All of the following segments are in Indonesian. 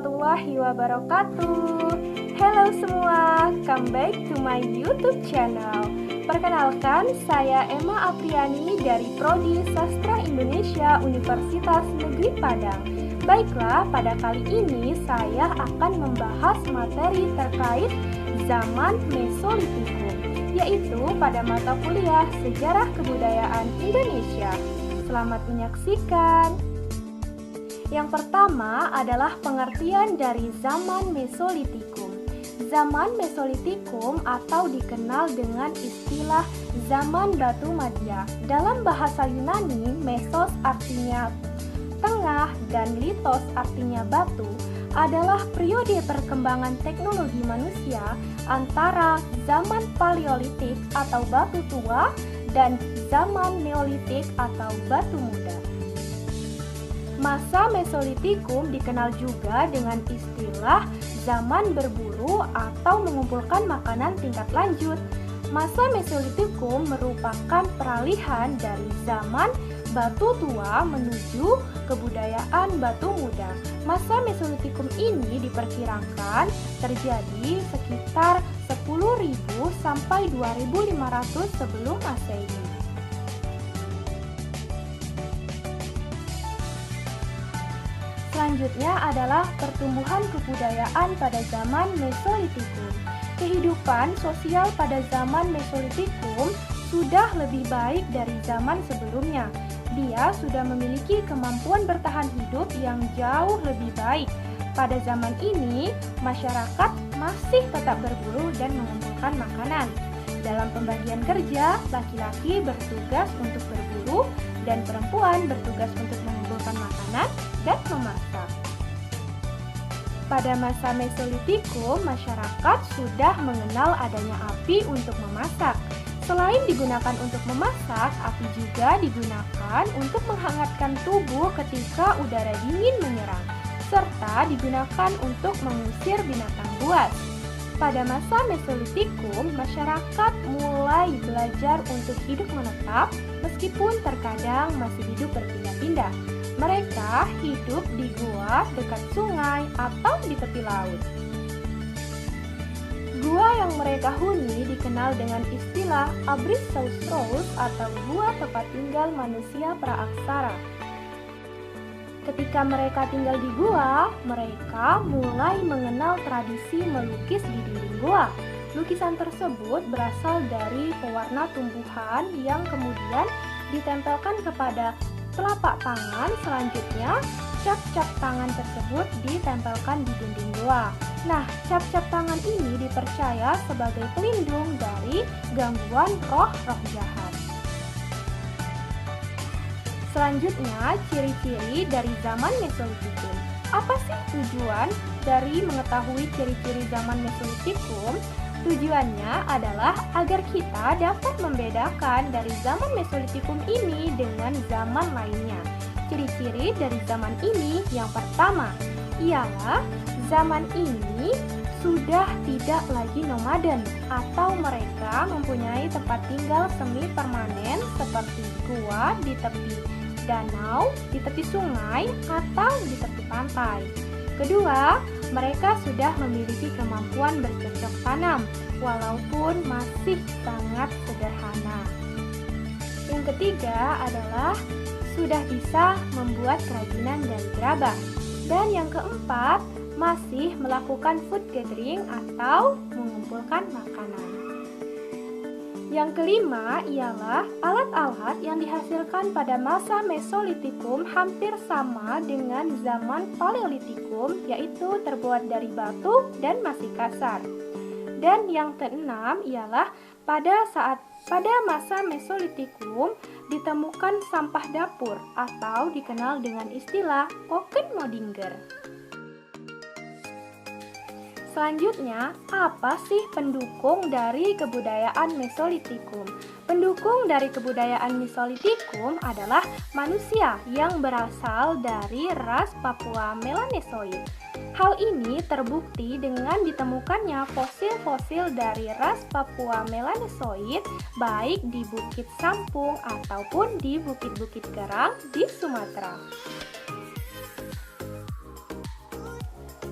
warahmatullahi wabarakatuh. Hello semua, come back to my YouTube channel. Perkenalkan, saya Emma Apriani dari Prodi Sastra Indonesia Universitas Negeri Padang. Baiklah, pada kali ini saya akan membahas materi terkait zaman Mesolitikum, yaitu pada mata kuliah Sejarah Kebudayaan Indonesia. Selamat menyaksikan. Yang pertama adalah pengertian dari zaman Mesolitikum. Zaman Mesolitikum atau dikenal dengan istilah zaman batu madya. Dalam bahasa Yunani, mesos artinya tengah dan litos artinya batu, adalah periode perkembangan teknologi manusia antara zaman Paleolitik atau batu tua dan zaman Neolitik atau batu muda. Masa Mesolitikum dikenal juga dengan istilah zaman berburu atau mengumpulkan makanan tingkat lanjut. Masa Mesolitikum merupakan peralihan dari zaman batu tua menuju kebudayaan batu muda. Masa Mesolitikum ini diperkirakan terjadi sekitar 10.000 sampai 2.500 sebelum Masehi. Selanjutnya adalah pertumbuhan kebudayaan pada zaman Mesolitikum. Kehidupan sosial pada zaman Mesolitikum sudah lebih baik dari zaman sebelumnya. Dia sudah memiliki kemampuan bertahan hidup yang jauh lebih baik. Pada zaman ini, masyarakat masih tetap berburu dan mengumpulkan makanan. Dalam pembagian kerja, laki-laki bertugas untuk berburu dan perempuan bertugas untuk mengumpulkan makanan dan memasak. Pada masa Mesolitikum, masyarakat sudah mengenal adanya api untuk memasak. Selain digunakan untuk memasak, api juga digunakan untuk menghangatkan tubuh ketika udara dingin menyerang, serta digunakan untuk mengusir binatang buas. Pada masa Mesolitikum, masyarakat mulai belajar untuk hidup menetap meskipun terkadang masih hidup berpindah-pindah. Mereka hidup di gua dekat sungai atau di tepi laut. Gua yang mereka huni dikenal dengan istilah Abrixosaurus atau gua tempat tinggal manusia praaksara. Ketika mereka tinggal di gua, mereka mulai mengenal tradisi melukis di dinding gua. Lukisan tersebut berasal dari pewarna tumbuhan yang kemudian ditempelkan kepada telapak tangan. Selanjutnya, cap-cap tangan tersebut ditempelkan di dinding gua. Nah, cap-cap tangan ini dipercaya sebagai pelindung dari gangguan roh-roh jahat. Selanjutnya, ciri-ciri dari zaman Mesolitikum. Apa sih tujuan dari mengetahui ciri-ciri zaman Mesolitikum? Tujuannya adalah agar kita dapat membedakan dari zaman Mesolitikum ini dengan zaman lainnya. Ciri-ciri dari zaman ini yang pertama ialah zaman ini sudah tidak lagi nomaden atau mereka mempunyai tempat tinggal semi permanen seperti gua di tepi danau, di tepi sungai, atau di tepi pantai. Kedua, mereka sudah memiliki kemampuan bercocok tanam, walaupun masih sangat sederhana. Yang ketiga adalah sudah bisa membuat kerajinan dari gerabah. Dan yang keempat, masih melakukan food gathering atau mengumpulkan makanan. Yang kelima ialah alat-alat yang dihasilkan pada masa Mesolitikum hampir sama dengan zaman Paleolitikum, yaitu terbuat dari batu dan masih kasar. Dan yang keenam ialah pada masa Mesolitikum ditemukan sampah dapur atau dikenal dengan istilah Okenmodinger. Selanjutnya, apa sih pendukung dari kebudayaan Mesolitikum? Pendukung dari kebudayaan Mesolitikum adalah manusia yang berasal dari ras Papua Melanesoid. Hal ini terbukti dengan ditemukannya fosil-fosil dari ras Papua Melanesoid baik di Bukit Sampung ataupun di Bukit-Bukit Garang di Sumatera.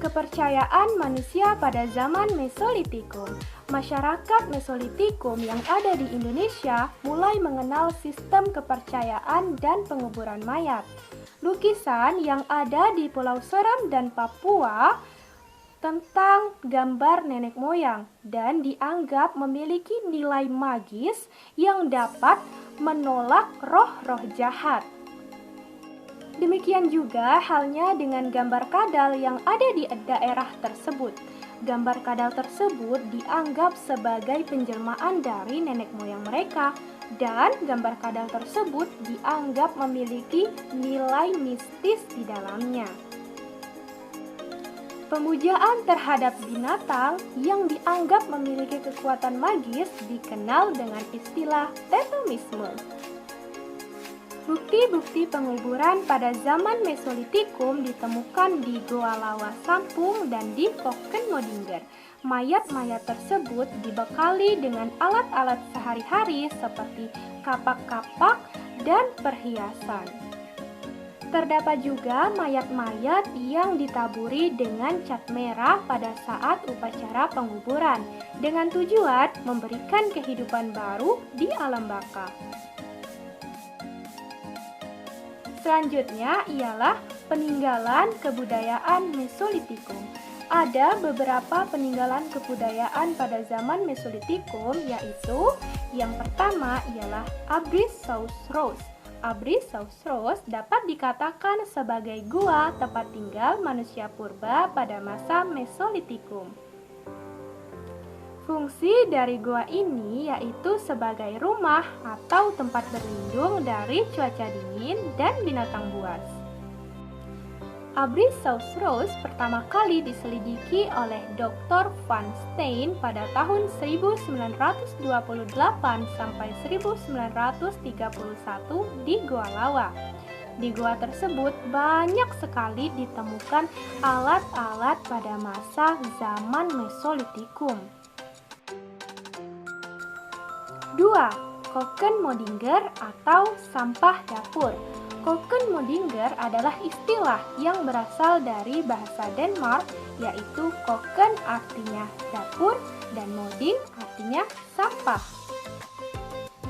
Kepercayaan manusia pada zaman Mesolitikum. Masyarakat Mesolitikum yang ada di Indonesia mulai mengenal sistem kepercayaan dan penguburan mayat. Lukisan yang ada di Pulau Seram dan Papua tentang gambar nenek moyang dan dianggap memiliki nilai magis yang dapat menolak roh-roh jahat. Demikian juga halnya dengan gambar kadal yang ada di daerah tersebut. Gambar kadal tersebut dianggap sebagai penjelmaan dari nenek moyang mereka, dan gambar kadal tersebut dianggap memiliki nilai mistis di dalamnya. Pemujaan terhadap binatang yang dianggap memiliki kekuatan magis dikenal dengan istilah totemisme. Bukti-bukti penguburan pada zaman Mesolitikum ditemukan di Goa Lawa Sampung dan di Kokenmodinger. Mayat-mayat tersebut dibekali dengan alat-alat sehari-hari seperti kapak-kapak dan perhiasan. Terdapat juga mayat-mayat yang ditaburi dengan cat merah pada saat upacara penguburan dengan tujuan memberikan kehidupan baru di alam baka. Selanjutnya ialah peninggalan kebudayaan Mesolitikum. Ada beberapa peninggalan kebudayaan pada zaman Mesolitikum, yaitu yang pertama ialah Abrishauspruch. Abrishauspruch dapat dikatakan sebagai gua tempat tinggal manusia purba pada masa Mesolitikum. Fungsi dari gua ini yaitu sebagai rumah atau tempat berlindung dari cuaca dingin dan binatang buas. Abrishauspruch pertama kali diselidiki oleh Dr. Van Steen pada tahun 1928 sampai 1931 di Goa Lawa. Di gua tersebut banyak sekali ditemukan alat-alat pada masa zaman Mesolitikum. 2. Kokenmodinger atau sampah dapur. Kokenmodinger adalah istilah yang berasal dari bahasa Denmark, yaitu koken artinya dapur dan moding artinya sampah.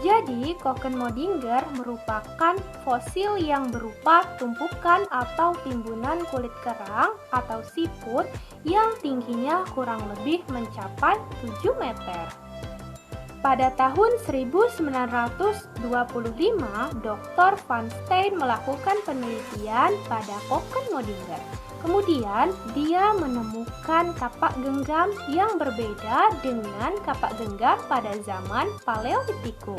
Jadi, Kokenmodinger merupakan fosil yang berupa tumpukan atau timbunan kulit kerang atau siput yang tingginya kurang lebih mencapai 7 meter. Pada tahun 1925, Dr. Van Steen melakukan penelitian pada Kokenmodinger. Kemudian, dia menemukan kapak genggam yang berbeda dengan kapak genggam pada zaman Paleolitikum.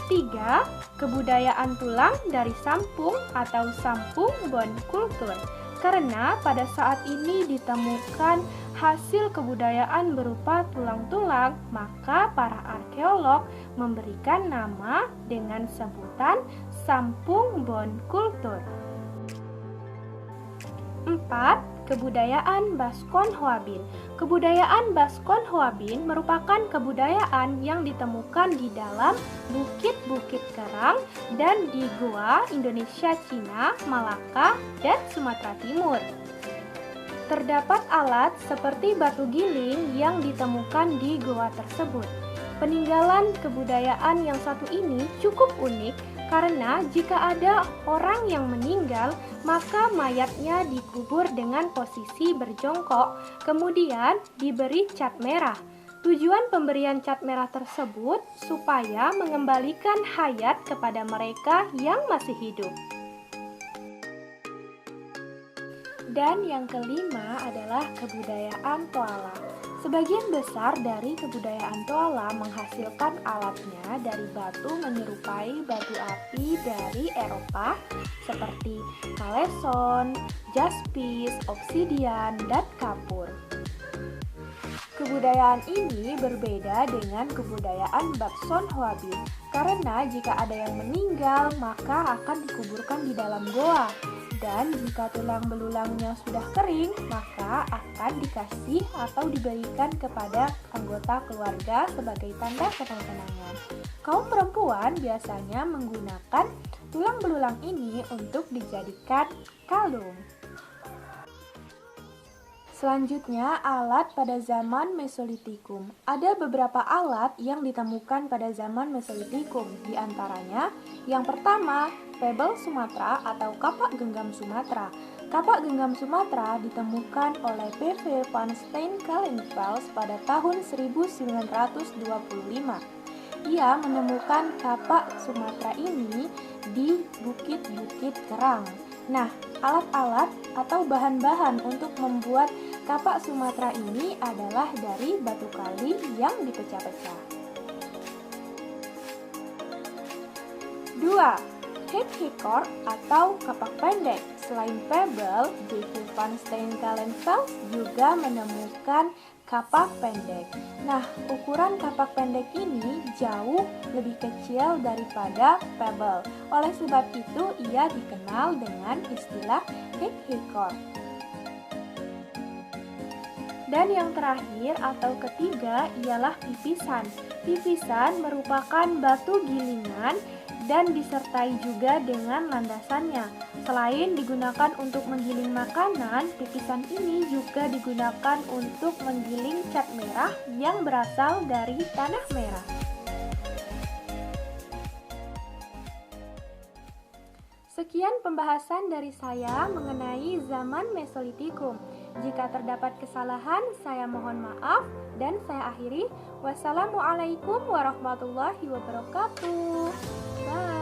3. Kebudayaan tulang dari Sampung atau Sampung Bone Culture. Karena pada saat ini ditemukan hasil kebudayaan berupa tulang-tulang, maka para arkeolog memberikan nama dengan sebutan Sampung Bone Culture. 4. Kebudayaan Baskon Hoabin. Kebudayaan Baskon Hoabin merupakan kebudayaan yang ditemukan di dalam bukit-bukit kerang dan di Goa, Indonesia, Cina, Malaka, dan Sumatera Timur. Terdapat alat seperti batu giling yang ditemukan di goa tersebut. Peninggalan kebudayaan yang satu ini cukup unik karena jika ada orang yang meninggal, maka mayatnya dikubur dengan posisi berjongkok, kemudian diberi cat merah. Tujuan pemberian cat merah tersebut supaya mengembalikan hayat kepada mereka yang masih hidup. Dan yang kelima adalah kebudayaan Toala. Sebagian besar dari kebudayaan Toala menghasilkan alatnya dari batu menyerupai batu api dari Eropa seperti kaleson, jaspis, obsidian, dan kapur. Kebudayaan ini berbeda dengan kebudayaan Baskon Hoabin karena jika ada yang meninggal maka akan dikuburkan di dalam goa. Dan jika tulang belulangnya sudah kering, maka akan dikasih atau diberikan kepada anggota keluarga sebagai tanda kenang-kenangan. Kaum perempuan biasanya menggunakan tulang belulang ini untuk dijadikan kalung. Selanjutnya, alat pada zaman Mesolitikum. Ada beberapa alat yang ditemukan pada zaman Mesolitikum. Di antaranya, yang pertama, pebble Sumatera atau kapak genggam Sumatera. Kapak genggam Sumatera ditemukan oleh P.V. van Steenkalenfels pada tahun 1925. Ia menemukan kapak Sumatera ini di bukit-bukit Kerang. Nah, alat-alat atau bahan-bahan untuk membuat kapak Sumatera ini adalah dari batu kali yang dipecah-pecah. 2. Hekikor atau kapak pendek. Selain pebble, P.V. van Steenkalenfels juga menemukan kapak pendek. Nah, ukuran kapak pendek ini jauh lebih kecil daripada pebble. Oleh sebab itu, ia dikenal dengan istilah hekikor. Dan yang terakhir atau ketiga ialah pipisan. Pipisan merupakan batu gilingan dan disertai juga dengan landasannya. Selain digunakan untuk menggiling makanan, pipisan ini juga digunakan untuk menggiling cat merah yang berasal dari tanah merah. Sekian pembahasan dari saya mengenai zaman Mesolitikum. Jika terdapat kesalahan, saya mohon maaf dan saya akhiri. Wassalamualaikum warahmatullahi wabarakatuh. Bye.